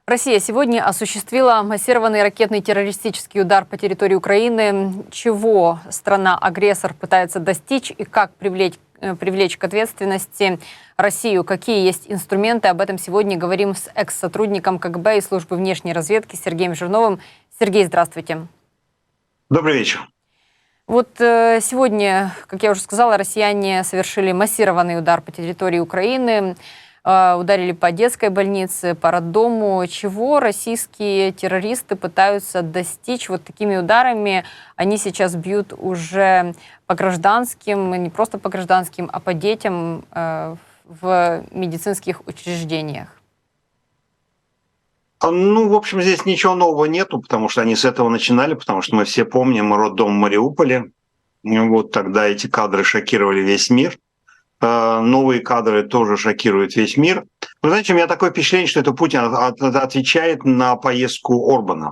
Россия сегодня осуществила массированный ракетный террористический удар по территории Украины. Чего страна-агрессор пытается достичь и как привлечь к ответственности Россию? Какие есть инструменты? Об этом сегодня говорим с экс-сотрудником КГБ и службы внешней разведки Сергеем Жирновым. Сергей, здравствуйте. Добрый вечер. Вот сегодня, как я уже сказала, россияне совершили массированный удар по территории Украины. Ударили по детской больнице, по роддому. Чего российские террористы пытаются достичь вот такими ударами? Они сейчас бьют уже по гражданским, не просто по гражданским, а по детям в медицинских учреждениях. Ну, в общем, здесь ничего нового нету, потому что они с этого начинали, потому что мы все помним роддом в Мариуполе. Вот тогда эти кадры шокировали весь мир. Новые кадры тоже шокируют весь мир. Вы знаете, у меня такое впечатление, что это Путин отвечает на поездку Орбана.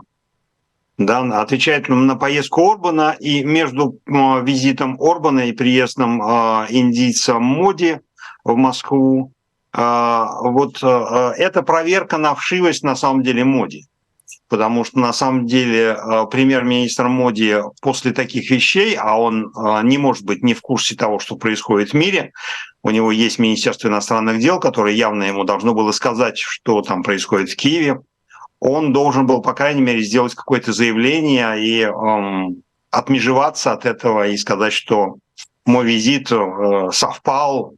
Да, отвечает на поездку Орбана, и между визитом Орбана и приездом индийца Моди в Москву это проверка на вшивость на самом деле Моди. Потому что на самом деле премьер-министр Моди после таких вещей, а он не может быть не в курсе того, что происходит в мире, у него есть Министерство иностранных дел, которое явно ему должно было сказать, что там происходит в Киеве, он должен был, по крайней мере, сделать какое-то заявление и отмежеваться от этого и сказать, что мой визит совпал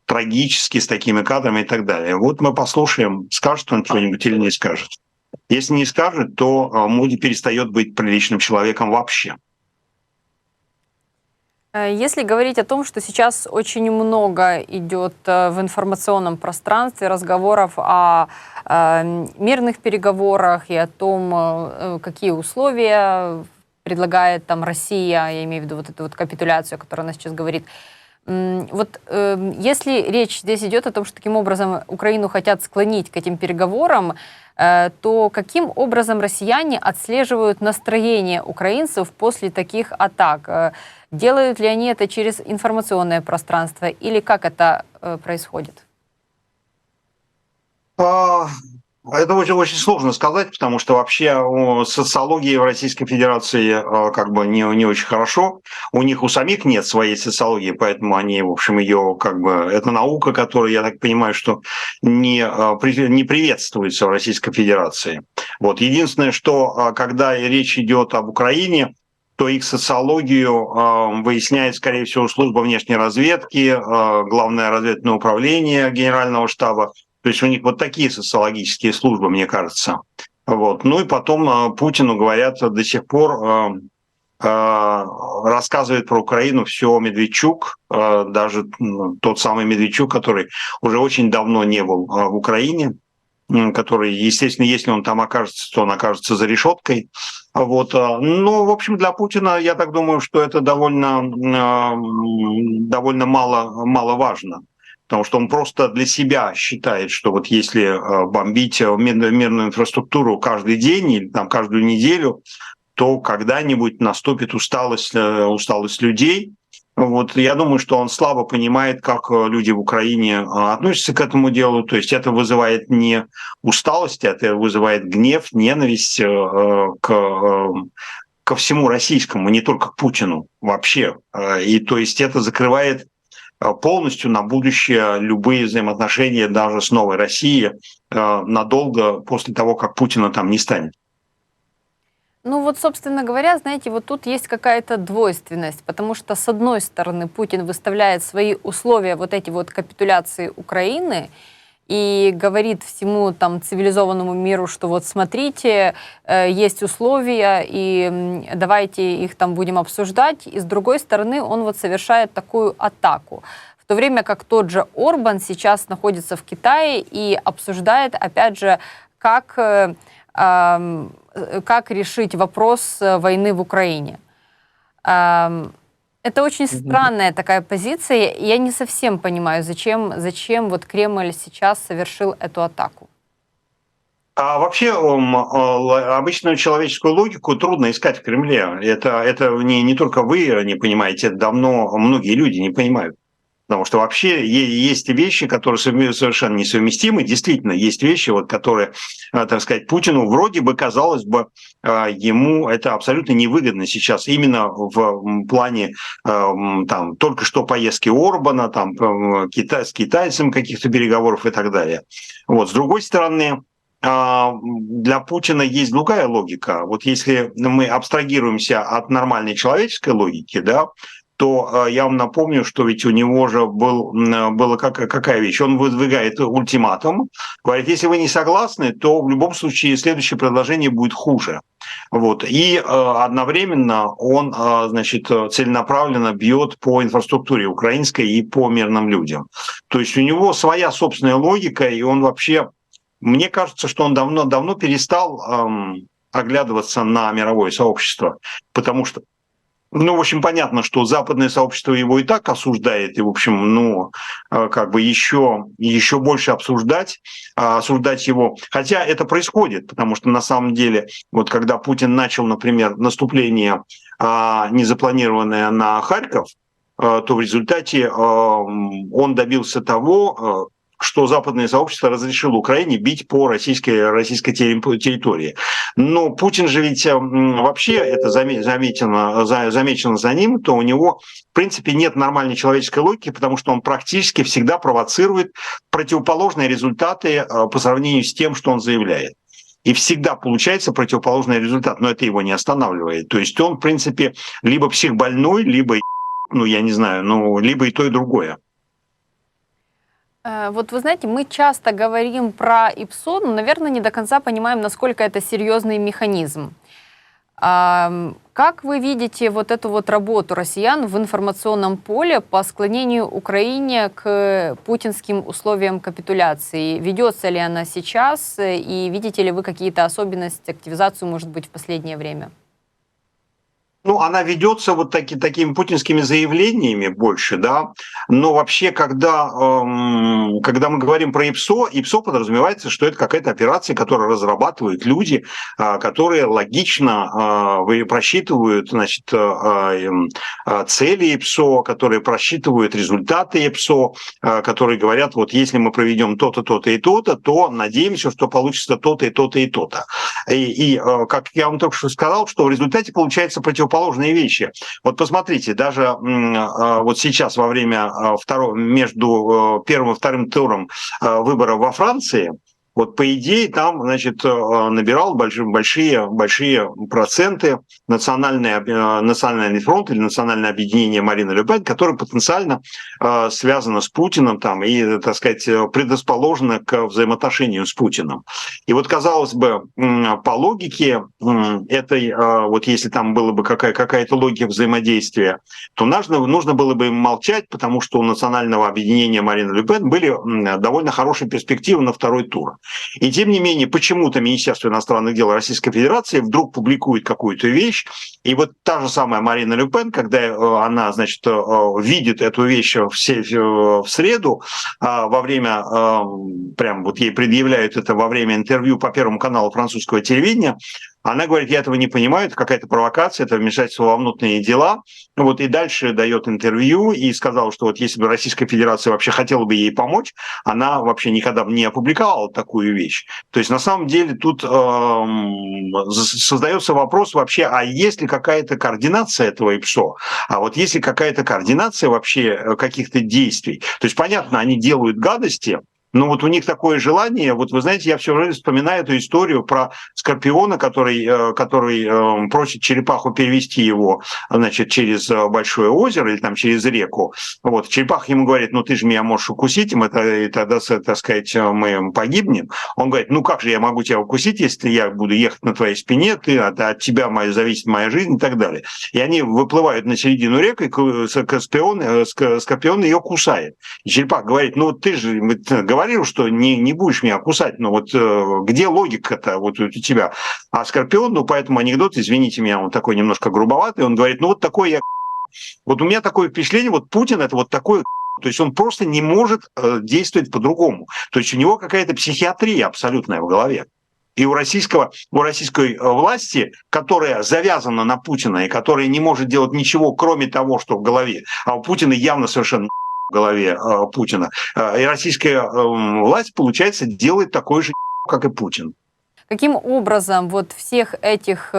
трагически с такими кадрами и так далее. Вот мы послушаем, скажет он что-нибудь или не скажет. Если не скажет, то Моди перестает быть приличным человеком вообще. Если говорить о том, что сейчас очень много идет в информационном пространстве разговоров о мирных переговорах и о том, какие условия предлагает там Россия, я имею в виду вот эту вот капитуляцию, о которой она сейчас говорит. Вот если речь здесь идет о том, что таким образом Украину хотят склонить к этим переговорам, то каким образом россияне отслеживают настроение украинцев после таких атак? Делают ли они это через информационное пространство или как это происходит? Это очень сложно сказать, потому что вообще социология в Российской Федерации как бы не очень хорошо. У них у самих нет своей социологии, поэтому они, в общем, ее как бы... Это наука, которая, я так понимаю, что не приветствуется в Российской Федерации. Вот. Единственное, что когда речь идет об Украине, то их социологию выясняет, скорее всего, служба внешней разведки, Главное разведывательное управление Генерального штаба. То есть у них вот такие социологические службы, мне кажется. Вот. Ну и потом Путину говорят до сих пор, рассказывает про Украину все Медведчук, даже тот самый Медведчук, который уже очень давно не был в Украине, который, естественно, если он там окажется, то он окажется за решеткой. Вот. Ну, в общем, для Путина, я так думаю, что это довольно мало важно. Потому что он просто для себя считает, что вот если бомбить мирную инфраструктуру каждый день или там каждую неделю, то когда-нибудь наступит усталость людей. Вот я думаю, что он слабо понимает, как люди в Украине относятся к этому делу. То есть это вызывает не усталость, это вызывает гнев, ненависть ко всему российскому, не только к Путину вообще. И то есть это закрывает полностью на будущее любые взаимоотношения даже с новой Россией надолго после того, как Путина там не станет. Ну вот, собственно говоря, знаете, вот тут есть какая-то двойственность, потому что, с одной стороны, Путин выставляет свои условия, вот эти вот капитуляции Украины, и говорит всему там цивилизованному миру, что вот смотрите, есть условия, и давайте их там будем обсуждать. И с другой стороны, он вот совершает такую атаку. В то время как тот же Орбан сейчас находится в Китае и обсуждает, опять же, как решить вопрос войны в Украине. Это очень странная такая позиция. Я не совсем понимаю, зачем вот Кремль сейчас совершил эту атаку. А вообще обычную человеческую логику трудно искать в Кремле. Это не только вы не понимаете, это давно многие люди не понимают. Потому что вообще есть вещи, которые совершенно несовместимы. Действительно, есть вещи, вот, которые, так сказать, Путину вроде бы, казалось бы, ему это абсолютно невыгодно сейчас именно в плане там, только что поездки Орбана, там, с китайцем каких-то переговоров и так далее. Вот. С другой стороны, для Путина есть другая логика. Вот если мы абстрагируемся от нормальной человеческой логики, да, то я вам напомню, что ведь у него же была какая вещь. Он выдвигает ультиматум, говорит, если вы не согласны, то в любом случае следующее предложение будет хуже. Вот. И одновременно он, значит, целенаправленно бьет по инфраструктуре украинской и по мирным людям. То есть у него своя собственная логика, и он вообще, мне кажется, что он давно перестал оглядываться на мировое сообщество, потому что ну, в общем, понятно, что западное сообщество его и так осуждает, и, в общем, ну, как бы еще больше осуждать его. Хотя это происходит, потому что на самом деле, вот когда Путин начал, например, наступление незапланированное на Харьков, то в результате он добился того, что западное сообщество разрешило Украине бить по российской территории. Но Путин же ведь вообще, это замечено за ним, то у него, в принципе, нет нормальной человеческой логики, потому что он практически всегда провоцирует противоположные результаты по сравнению с тем, что он заявляет. И всегда получается противоположный результат, но это его не останавливает. То есть он, в принципе, либо психбольной, либо, ну, я не знаю, ну, либо и то, и другое. Вот вы знаете, мы часто говорим про ИПСО, но, наверное, не до конца понимаем, насколько это серьезный механизм. Как вы видите вот эту вот работу россиян в информационном поле по склонению Украине к путинским условиям капитуляции? Ведется ли она сейчас, и видите ли вы какие-то особенности, активизацию, может быть, в последнее время? Ну, она ведется вот такими путинскими заявлениями больше, да. Но вообще, когда мы говорим про ИПСО подразумевается, что это какая-то операция, которую разрабатывают люди, которые логично просчитывают, значит, цели ИПСО, которые просчитывают результаты ИПСО, которые говорят, вот если мы проведем то-то, то-то и то-то, то надеемся, что получится то-то и то-то и то-то. И как я вам только что сказал, что в результате получается противоположные вещи. Вот посмотрите, даже вот сейчас во время между первым и вторым туром выборов во Франции, вот по идее там, значит, набирал большие проценты национальный фронт или национальное объединение Марины Ле Пен, которое потенциально связано с Путиным там, и, так сказать, предрасположено к взаимоотношению с Путиным. И вот, казалось бы, по логике этой, вот если там была бы какая-то логика взаимодействия, то нужно было бы им молчать, потому что у национального объединения Марины Ле Пен были довольно хорошие перспективы на второй тур. И тем не менее, почему-то Министерство иностранных дел Российской Федерации вдруг публикует какую-то вещь, и вот та же самая Марина Ле Пен, когда она, значит, видит эту вещь в среду, во время, прям вот ей предъявляют это во время интервью по Первому каналу французского телевидения, она говорит, я этого не понимаю, это какая-то провокация, это вмешательство во внутренние дела. Вот, и дальше дает интервью и сказала, что вот если бы Российская Федерация вообще хотела бы ей помочь, она вообще никогда бы не опубликовала такую вещь. То есть на самом деле тут создается вопрос вообще, а есть ли какая-то координация этого ИПСО? А вот есть ли какая-то координация вообще каких-то действий? То есть понятно, они делают гадости, но вот у них такое желание, вот вы знаете, я все время вспоминаю эту историю про Скорпиона, который просит черепаху перевести его, значит, через большое озеро или там через реку. Вот, черепаха ему говорит, ну ты же меня можешь укусить, и тогда, так сказать, мы погибнем. Он говорит, ну как же я могу тебя укусить, если я буду ехать на твоей спине, от тебя зависит моя жизнь и так далее. И они выплывают на середину реки, и Скорпион ее кусает. И черепаха говорит, ну ты же говорил, что не будешь меня кусать, но вот где логика-то вот у тебя? А Скорпион, ну, поэтому анекдот, извините меня, он такой немножко грубоватый, он говорит, ну, вот такой я... Вот у меня такое впечатление, вот Путин это вот такой... То есть он просто не может действовать по-другому. То есть у него какая-то психиатрия абсолютная в голове. И у российской власти, которая завязана на Путина и которая не может делать ничего, кроме того, что в голове, а у Путина явно совершенно в голове Путина. И российская власть, получается, делает такой же, как и Путин. Каким образом вот всех этих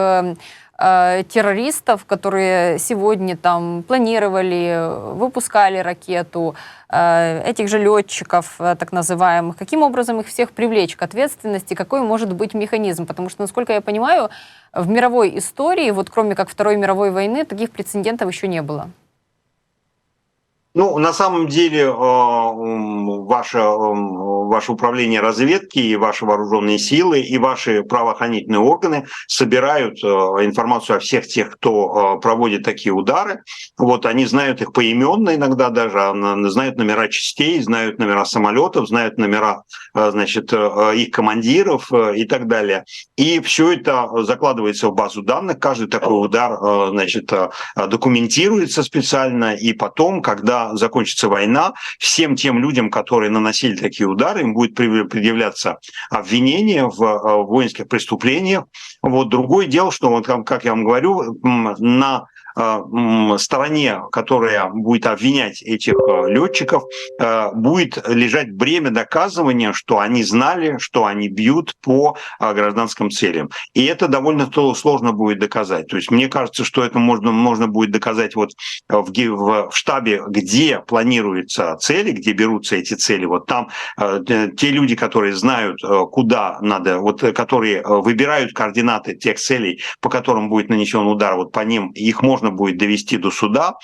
террористов, которые сегодня там планировали, выпускали ракету, этих же летчиков, так называемых, каким образом их всех привлечь к ответственности, какой может быть механизм? Потому что, насколько я понимаю, в мировой истории, вот кроме как Второй мировой войны, таких прецедентов еще не было. Ну, на самом деле, ваше управление разведки и ваши вооруженные силы и ваши правоохранительные органы собирают информацию о всех тех, кто проводит такие удары. Вот они знают их поименно иногда даже, знают номера частей, знают номера самолетов, знают номера, значит, их командиров и так далее. И все это закладывается в базу данных. Каждый такой удар, значит, документируется специально, и потом, когда закончится война, всем тем людям, которые наносили такие удары, им будет предъявляться обвинение в воинских преступлениях. Вот. Другое дело, что, вот, как я вам говорю, на стороне, которая будет обвинять этих летчиков, будет лежать бремя доказывания, что они знали, что они бьют по гражданским целям. И это довольно сложно будет доказать. То есть мне кажется, что это можно будет доказать вот в штабе, где планируются цели, где берутся эти цели. Вот там те люди, которые знают, куда надо, вот которые выбирают координаты тех целей, по которым будет нанесен удар, вот по ним их можно будет довести до суда,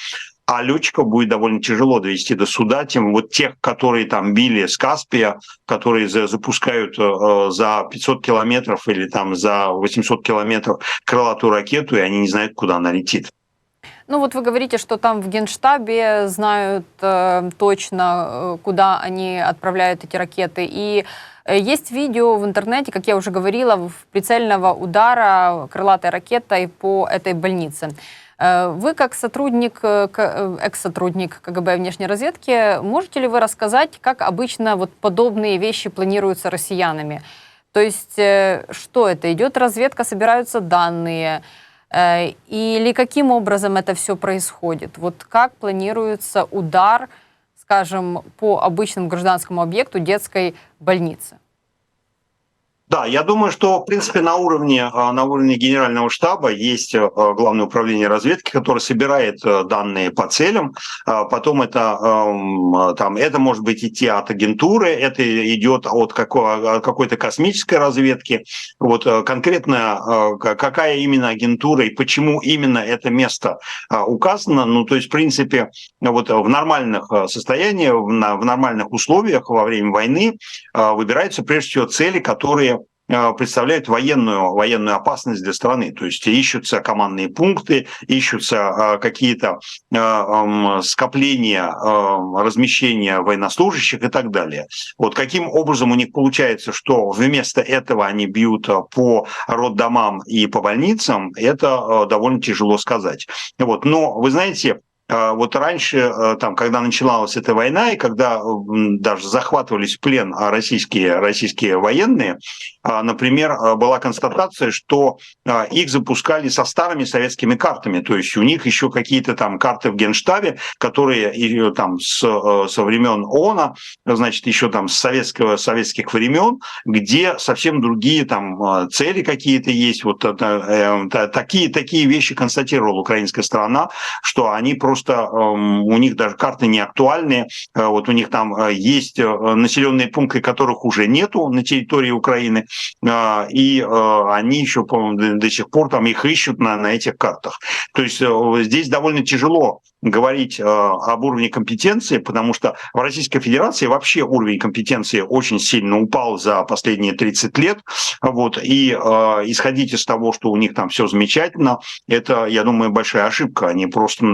а летчиков будет довольно тяжело довести до суда, тем вот тех, которые там били с Каспия, которые запускают за 500 километров или там за 800 километров крылатую ракету, и они не знают, куда она летит. Ну вот вы говорите, что там в Генштабе знают точно, куда они отправляют эти ракеты. И есть видео в интернете, как я уже говорила, прицельного удара крылатой ракетой по этой больнице. Вы как сотрудник, экс-сотрудник КГБ внешней разведки, можете ли вы рассказать, как обычно вот подобные вещи планируются россиянами? То есть что это? Идет разведка, собираются данные? Или каким образом это все происходит? Вот как планируется удар, скажем, по обычному гражданскому объекту детской больницы? Да, я думаю, что, в принципе, на уровне генерального штаба есть главное управление разведки, которое собирает данные по целям. Потом это может быть идти от агентуры, это идет от какой-то космической разведки. Вот конкретно какая именно агентура и почему именно это место указано. Ну, то есть, в принципе, вот в нормальных состояниях, в нормальных условиях во время войны выбираются прежде всего цели, которые представляют военную опасность для страны. То есть ищутся командные пункты, ищутся какие-то скопления, размещения военнослужащих и так далее. Вот каким образом у них получается, что вместо этого они бьют по роддомам и по больницам, это довольно тяжело сказать. Вот. Но вы знаете, вот раньше, там, когда начиналась эта война, и когда даже захватывались в плен российские военные, например, была констатация, что их запускали со старыми советскими картами, то есть у них еще какие-то там карты в Генштабе, которые там со времен ООНа, значит, еще там с советских времен, где совсем другие там цели какие-то есть. Вот такие вещи констатировала украинская сторона, что они просто у них даже карты не актуальные. Вот у них там есть населенные пункты, которых уже нету на территории Украины, и они еще, по-моему, до сих пор там их ищут на этих картах. То есть здесь довольно тяжело говорить об уровне компетенции, потому что в Российской Федерации вообще уровень компетенции очень сильно упал за последние 30 лет. Вот, и исходить из того, что у них там все замечательно, это, я думаю, большая ошибка. Они просто,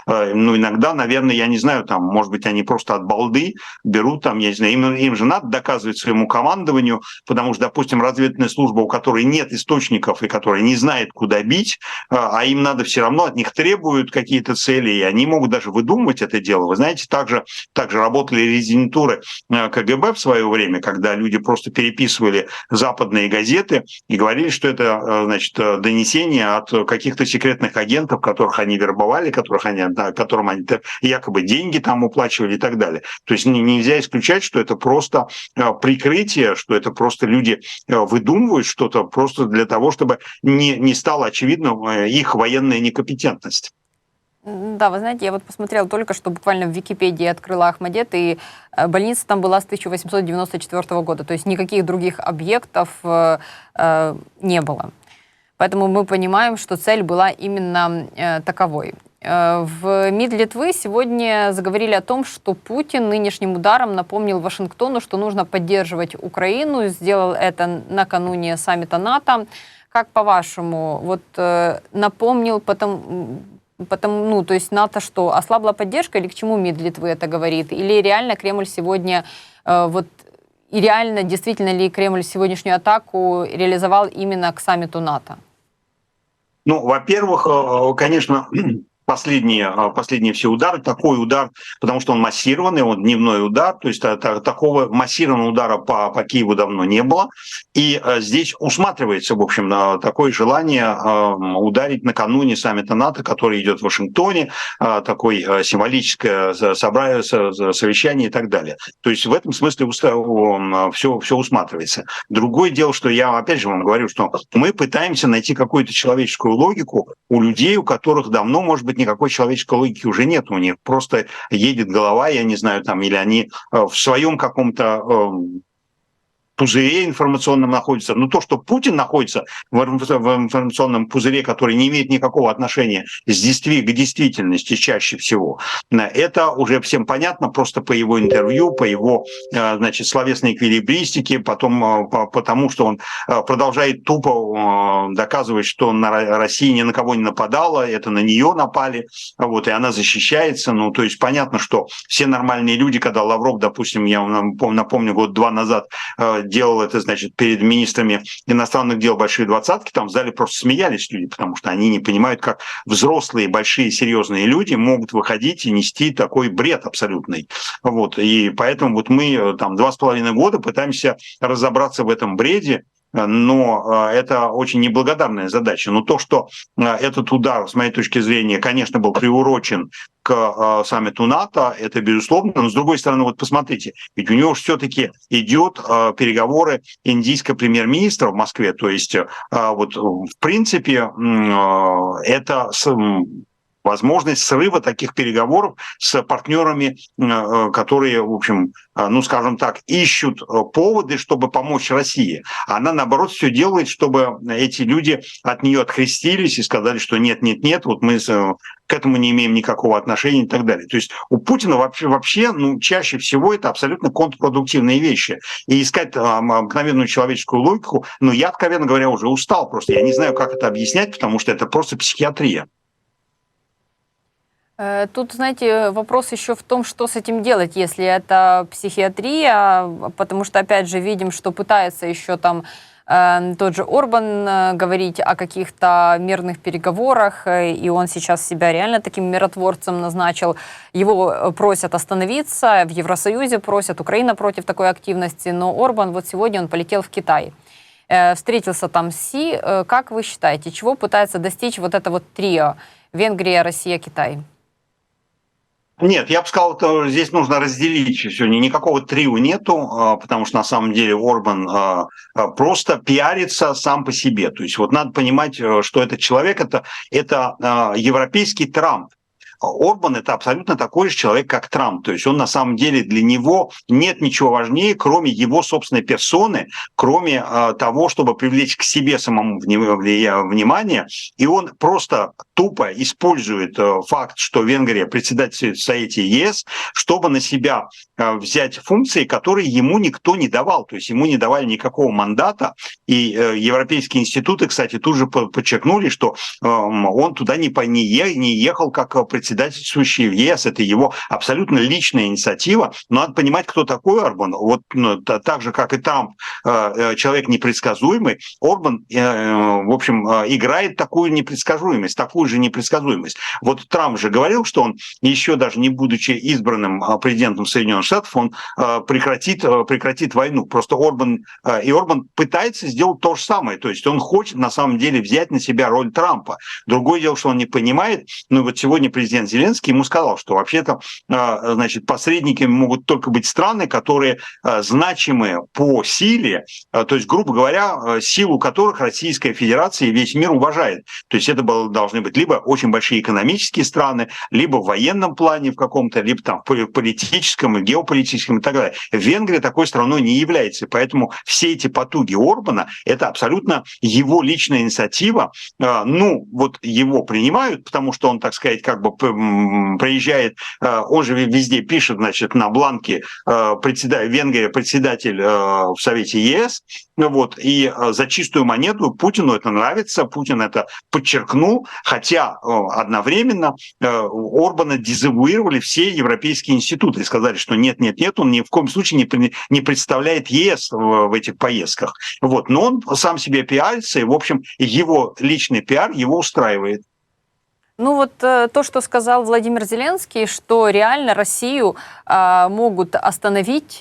иногда, наверное, я не знаю, там, может быть, они просто от балды берут, там, я не знаю, им же надо доказывать своему командованию, потому что, допустим, разведывательная служба, у которой нет источников и которая не знает, куда бить, а им надо все равно, от них требуют какие-то цели, и они они могут даже выдумывать это дело. Вы знаете, также работали резидентуры КГБ в свое время, когда люди просто переписывали западные газеты и говорили, что это, значит, донесение от каких-то секретных агентов, которых они вербовали, которым они якобы деньги там уплачивали и так далее. То есть нельзя исключать, что это просто прикрытие, что это просто люди выдумывают что-то просто для того, чтобы не стало очевидным их военная некомпетентность. Да, вы знаете, я вот посмотрела только что, буквально в Википедии открыла Ахмадет, и больница там была с 1894 года, то есть никаких других объектов не было. Поэтому мы понимаем, что цель была именно таковой. В МИД Литвы сегодня заговорили о том, что Путин нынешним ударом напомнил Вашингтону, что нужно поддерживать Украину, сделал это накануне саммита НАТО. Как по-вашему, вот напомнил потому, то есть НАТО что, ослабла поддержка или к чему МИД Литвы это говорит? Или реально Кремль сегодня, и реально, действительно ли Кремль сегодняшнюю атаку реализовал именно к саммиту НАТО? Ну, во-первых, конечно, последние все удары, такой удар, потому что он массированный, он дневной удар, то есть такого массированного удара по Киеву давно не было. И здесь усматривается, в общем, такое желание ударить накануне саммита НАТО, который идет в Вашингтоне, такое символическое совещание и так далее. То есть в этом смысле все усматривается. Другое дело, что я опять же вам говорю, что мы пытаемся найти какую-то человеческую логику у людей, у которых давно, может быть, никакой человеческой логики уже нет, у них просто едет голова, я не знаю, там, или они в своем каком-то пузыре информационном находится. Но то, что Путин находится в информационном пузыре, который не имеет никакого отношения к действительности чаще всего, это уже всем понятно просто по его интервью, по его, значит, словесной эквилибристике, потом потому, что он продолжает тупо доказывать, что Россия ни на кого не нападала, это на нее напали, вот, и она защищается. Ну, то есть понятно, что все нормальные люди, когда Лавров, допустим, я напомню, год-два назад делал это, значит, перед министрами иностранных дел большие двадцатки, там в зале просто смеялись люди, потому что они не понимают, как взрослые, большие, серьезные люди могут выходить и нести такой бред абсолютный. Вот. И поэтому вот мы там 2,5 года пытаемся разобраться в этом бреде, но это очень неблагодарная задача. Но то, что этот удар, с моей точки зрения, конечно, был приурочен к саммиту НАТО, это безусловно. Но с другой стороны, вот посмотрите, ведь у него все-таки идет переговоры индийского премьер-министра в Москве. То есть вот в принципе это возможность срыва таких переговоров с партнерами, которые, в общем, ну, скажем так, ищут поводы, чтобы помочь России. Она, наоборот, все делает, чтобы эти люди от нее открестились и сказали, что нет, вот мы к этому не имеем никакого отношения и так далее. То есть у Путина вообще ну, чаще всего это абсолютно контрпродуктивные вещи. И искать обыкновенную человеческую логику, ну, я, откровенно говоря, уже устал просто. Я не знаю, как это объяснять, потому что это просто психиатрия. Тут, знаете, вопрос еще в том, что с этим делать, если это психиатрия, потому что, опять же, видим, что пытается еще там тот же Орбан говорить о каких-то мирных переговорах, и он сейчас себя реально таким миротворцем назначил. Его просят остановиться, в Евросоюзе просят, Украина против такой активности, но Орбан вот сегодня он полетел в Китай. Встретился там с Си. Как вы считаете, чего пытается достичь вот это вот трио Венгрия, Россия, Китай? Нет, я бы сказал, что здесь нужно разделить сегодня. Никакого трио нету, потому что на самом деле Орбан просто пиарится сам по себе. То есть вот надо понимать, что этот человек это европейский Трамп. Орбан – это абсолютно такой же человек, как Трамп. То есть он на самом деле для него нет ничего важнее, кроме его собственной персоны, кроме того, чтобы привлечь к себе самому внимание. И он просто тупо использует факт, что Венгрия председатель в Совете ЕС, чтобы на себя взять функции, которые ему никто не давал. То есть ему не давали никакого мандата. И европейские институты, кстати, тут же подчеркнули, что он туда не ехал как председатель председательствующий в ЕС, это его абсолютно личная инициатива. Но надо понимать, кто такой Орбан. Вот так же, как и Трамп, человек непредсказуемый, Орбан, в общем, играет такую непредсказуемость, такую же непредсказуемость. Вот Трамп же говорил, что он, еще даже не будучи избранным президентом Соединенных Штатов, он прекратит войну. Просто Орбан пытается сделать то же самое. То есть он хочет на самом деле взять на себя роль Трампа. Другое дело, что он не понимает. Но вот сегодня президент Зеленский ему сказал, что вообще-то, значит, посредниками могут только быть страны, которые значимы по силе, то есть, грубо говоря, силу которых Российская Федерация и весь мир уважает. То есть это должны быть либо очень большие экономические страны, либо в военном плане в каком-то, либо там в политическом и геополитическом и так далее. Венгрия такой страной не является, поэтому все эти потуги Орбана – это абсолютно его личная инициатива. Ну, вот его принимают, потому что он, так сказать, как бы приезжает, он же везде пишет, значит, на бланке Венгрия председатель в Совете ЕС, вот, и за чистую монету Путину это нравится, Путин это подчеркнул, хотя одновременно Орбана дезавуировали все европейские институты и сказали, что нет, он ни в коем случае не представляет ЕС в этих поездках. Вот, но он сам себе пиарится, и, в общем, его личный пиар его устраивает. Ну вот то, что сказал Владимир Зеленский, что реально Россию могут остановить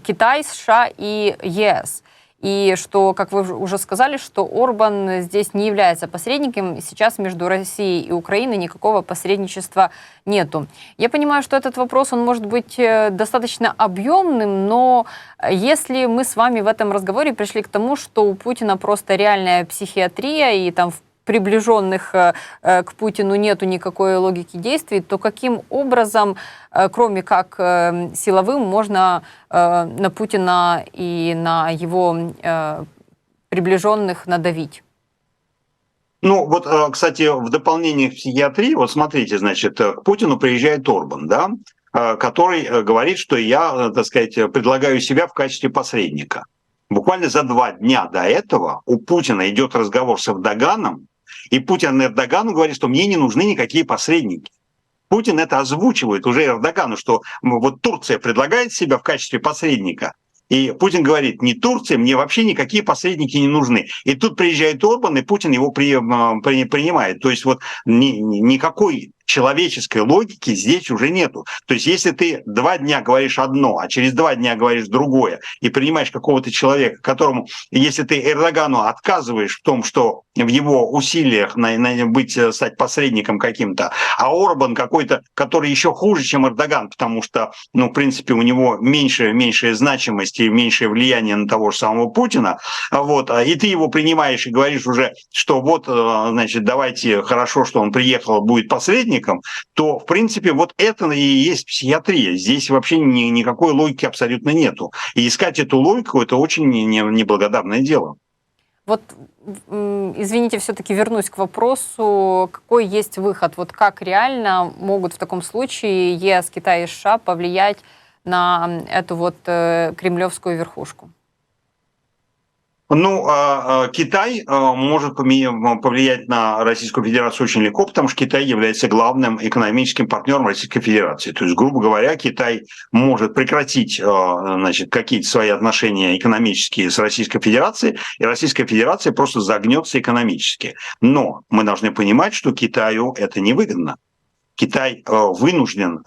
Китай, США и ЕС. И что, как вы уже сказали, что Орбан здесь не является посредником. Сейчас между Россией и Украиной никакого посредничества нету. Я понимаю, что этот вопрос, он может быть достаточно объемным, но если мы с вами в этом разговоре пришли к тому, что у Путина просто реальная психиатрия, и там в приближенных к Путину нету никакой логики действий, то каким образом, кроме как силовым, можно на Путина и на его приближенных надавить? Ну, вот, кстати, в дополнение к психиатрии, вот смотрите, значит, к Путину приезжает Орбан, да, который говорит, что я, так сказать, предлагаю себя в качестве посредника. Буквально за 2 дня до этого у Путина идет разговор с Эрдоганом, и Путин Эрдогану говорит, что мне не нужны никакие посредники. Путин это озвучивает уже Эрдогану, что вот Турция предлагает себя в качестве посредника, и Путин говорит, не Турция, мне вообще никакие посредники не нужны. И тут приезжает Орбан, и Путин его принимает. То есть вот никакой человеческой логики здесь уже нету. То есть если ты 2 дня говоришь одно, а через 2 дня говоришь другое, и принимаешь какого-то человека, которому, если ты Эрдогану отказываешь в том, что в его усилиях стать посредником каким-то, а Орбан какой-то, который еще хуже, чем Эрдоган, потому что, ну, в принципе, у него меньшая значимость и меньшее влияние на того же самого Путина, вот, и ты его принимаешь и говоришь уже, что вот, значит, давайте, хорошо, что он приехал, будет посредником, то, в принципе, вот это и есть психиатрия. Здесь вообще никакой логики абсолютно нету. И искать эту логику – это очень неблагодарное дело. Вот, извините, все-таки вернусь к вопросу, какой есть выход? Вот как реально могут в таком случае ЕС, Китай и США повлиять на эту вот кремлевскую верхушку? Ну, Китай может повлиять на Российскую Федерацию очень легко, потому что Китай является главным экономическим партнером Российской Федерации. То есть, грубо говоря, Китай может прекратить, значит, какие-то свои отношения экономические с Российской Федерацией, и Российская Федерация просто загнется экономически. Но мы должны понимать, что Китаю это невыгодно. Китай вынужден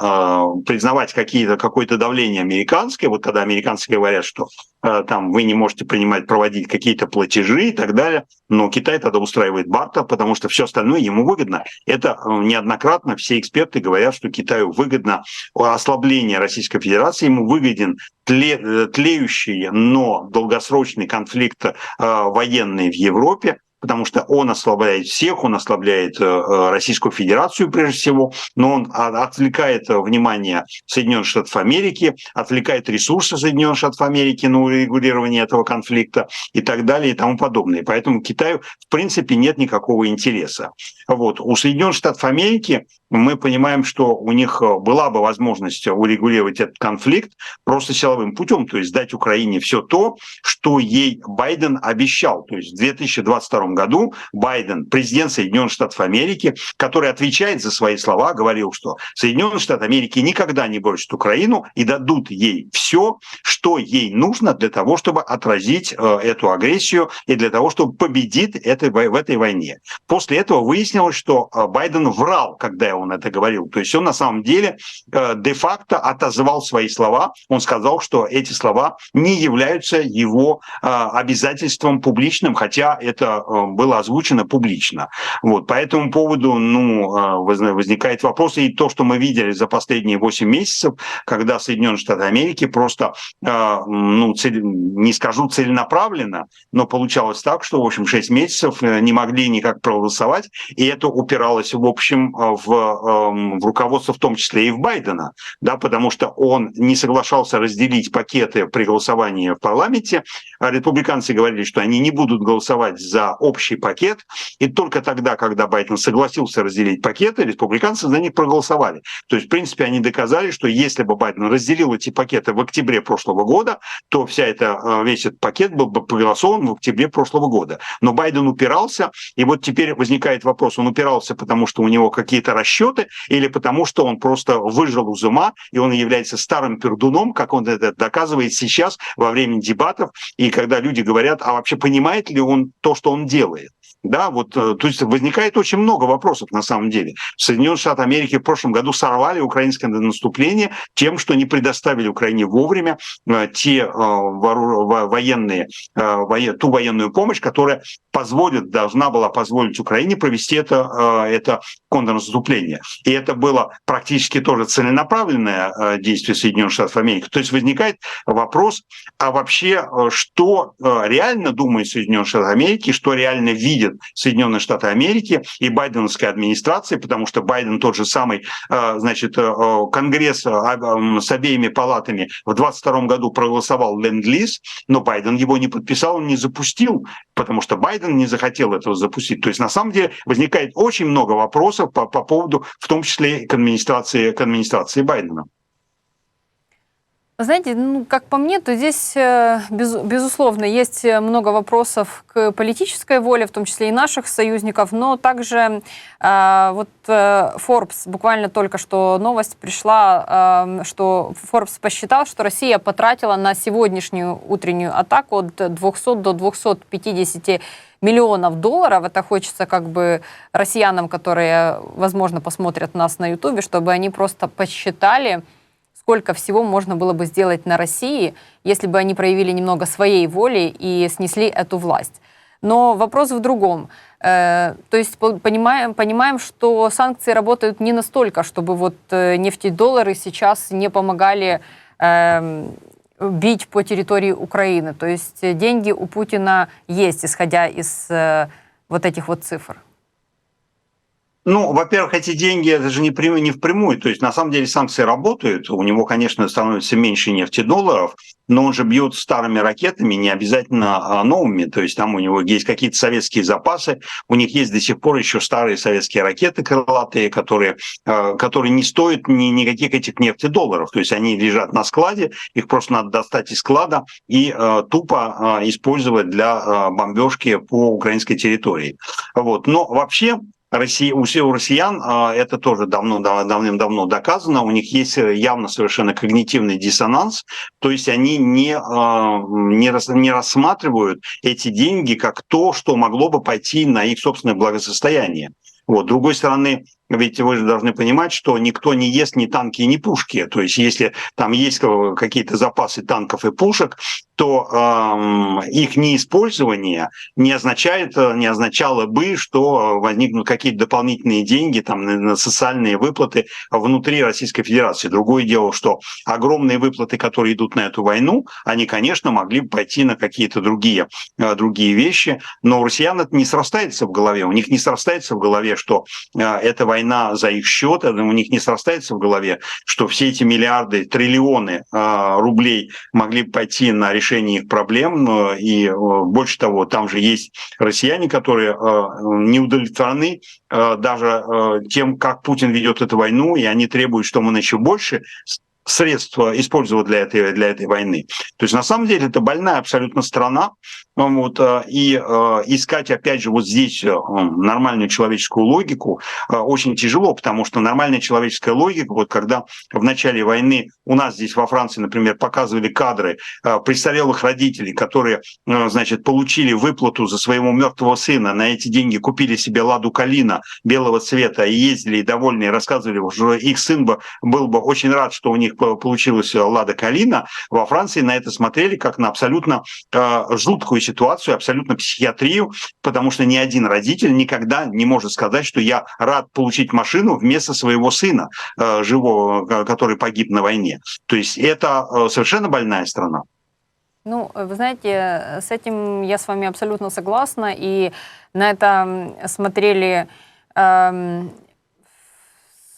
признавать какое-то давление американское, вот когда американцы говорят, что там вы не можете проводить какие-то платежи и так далее, но Китай тогда устраивает бартер, потому что все остальное ему выгодно. Это неоднократно все эксперты говорят, что Китаю выгодно ослабление Российской Федерации, ему выгоден тлеющий, но долгосрочный конфликт военный в Европе, потому что он ослабляет всех, он ослабляет Российскую Федерацию прежде всего, но он отвлекает внимание Соединенных Штатов Америки, отвлекает ресурсы Соединенных Штатов Америки на урегулирование этого конфликта и так далее и тому подобное. Поэтому Китаю в принципе нет никакого интереса. Вот. У Соединенных Штатов Америки мы понимаем, что у них была бы возможность урегулировать этот конфликт просто силовым путем, то есть дать Украине все то, что ей Байден обещал. То есть в 2022 году Байден, президент Соединенных Штатов Америки, который отвечает за свои слова, говорил, что Соединенные Штаты Америки никогда не бросят Украину и дадут ей все, что ей нужно для того, чтобы отразить эту агрессию и для того, чтобы победить в этой войне. После этого выяснилось, что Байден врал, когда он это говорил. То есть он на самом деле де-факто отозвал свои слова. Он сказал, что эти слова не являются его обязательством публичным, хотя это было озвучено публично. Вот. По этому поводу возникает вопрос. И то, что мы видели за последние 8 месяцев, когда Соединенные Штаты Америки просто, не скажу целенаправленно, но получалось так, что, в общем, 6 месяцев не могли никак проголосовать, и это упиралось, в общем, в руководство, в том числе и в Байдена, да, потому что он не соглашался разделить пакеты при голосовании в парламенте. Республиканцы говорили, что они не будут голосовать за общий пакет, и только тогда, когда Байден согласился разделить пакеты, республиканцы за них проголосовали. То есть, в принципе, они доказали, что если бы Байден разделил эти пакеты в октябре прошлого года, то весь этот пакет был бы проголосован в октябре прошлого года. Но Байден упирался, и вот теперь возникает вопрос, он упирался, потому что у него какие-то расчеты, или потому что он просто выжил из ума, и он является старым пердуном, как он это доказывает сейчас во время дебатов, и когда люди говорят, а вообще понимает ли он то, что он делает. Да, вот, то есть возникает очень много вопросов на самом деле. Соединенные Штаты Америки в прошлом году сорвали украинское наступление тем, что не предоставили Украине вовремя ту военную помощь, которая должна была позволить Украине провести это контрнаступление. И это было практически тоже целенаправленное действие Соединенных Штатов Америки. То есть возникает вопрос, а вообще, что реально думает Соединенные Штаты Америки, что реально видят Соединенные Штаты Америки и байденовская администрация, потому что Байден тот же самый, Конгресс с обеими палатами в 2022 году проголосовал ленд-лиз, но Байден его не подписал, он не запустил, потому что Байден не захотел этого запустить. То есть на самом деле возникает очень много вопросов по поводу, в том числе и к администрации Байдена. Знаете, как по мне, то здесь, безусловно, есть много вопросов к политической воле, в том числе и наших союзников, но также Forbes, буквально только что новость пришла, что Forbes посчитал, что Россия потратила на сегодняшнюю утреннюю атаку от 200 до 250 миллионов долларов. Это хочется как бы россиянам, которые, возможно, посмотрят нас на Ютубе, чтобы они просто посчитали, сколько всего можно было бы сделать на России, если бы они проявили немного своей воли и снесли эту власть. Но вопрос в другом. То есть понимаем, что санкции работают не настолько, чтобы вот нефтедоллары сейчас не помогали бить по территории Украины. То есть деньги у Путина есть, исходя из вот этих вот цифр. Ну, во-первых, эти деньги, это же не впрямую. То есть, на самом деле, санкции работают. У него, конечно, становится меньше нефтедолларов, но он же бьет старыми ракетами, не обязательно новыми. То есть, там у него есть какие-то советские запасы. У них есть до сих пор еще старые советские ракеты крылатые, которые не стоят никаких этих нефтедолларов. То есть, они лежат на складе, их просто надо достать из склада и тупо использовать для бомбежки по украинской территории. Вот. Но вообще, у россиян это тоже давным-давно доказано, у них есть явно совершенно когнитивный диссонанс, то есть они не рассматривают эти деньги как то, что могло бы пойти на их собственное благосостояние. Вот. С другой стороны, ведь вы же должны понимать, что никто не ест ни танки, ни пушки. То есть если там есть какие-то запасы танков и пушек, то их неиспользование не означало бы, что возникнут какие-то дополнительные деньги там, на социальные выплаты внутри Российской Федерации. Другое дело, что огромные выплаты, которые идут на эту войну, они, конечно, могли бы пойти на какие-то другие вещи, но у россиян это не срастается в голове. У них не срастается в голове, что эта война за их счет, у них не срастается в голове, что все эти миллиарды, триллионы рублей могли бы пойти на решение их проблем. И больше того, там же есть россияне, которые не удовлетворены даже тем, как Путин ведет эту войну, и они требуют, что он еще больше средств использовать для этой войны. То есть на самом деле это больная абсолютно страна, вот, и искать опять же вот здесь нормальную человеческую логику очень тяжело, потому что нормальная человеческая логика, вот когда в начале войны у нас здесь во Франции, например, показывали кадры престарелых родителей, которые, значит, получили выплату за своего мертвого сына, на эти деньги купили себе «Ладу Калина» белого цвета и ездили и довольны, и рассказывали, что их сын был бы очень рад, что у них получилась «Лада Калина», во Франции на это смотрели как на абсолютно жуткую ситуацию, абсолютно психиатрию, потому что ни один родитель никогда не может сказать, что я рад получить машину вместо своего сына живого, который погиб на войне. То есть это совершенно больная страна. Ну, вы знаете, с этим я с вами абсолютно согласна, и на это смотрели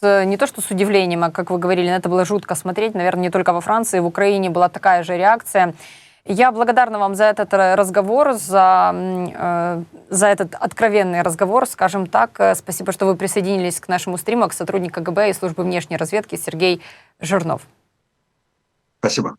не то что с удивлением, а, как вы говорили, на это было жутко смотреть. Наверное, не только во Франции, в Украине была такая же реакция. Я благодарна вам за этот разговор, за этот откровенный разговор, скажем так. Спасибо, что вы присоединились к нашему стриму, к сотруднику КГБ и службы внешней разведки Сергей Жирнов. Спасибо.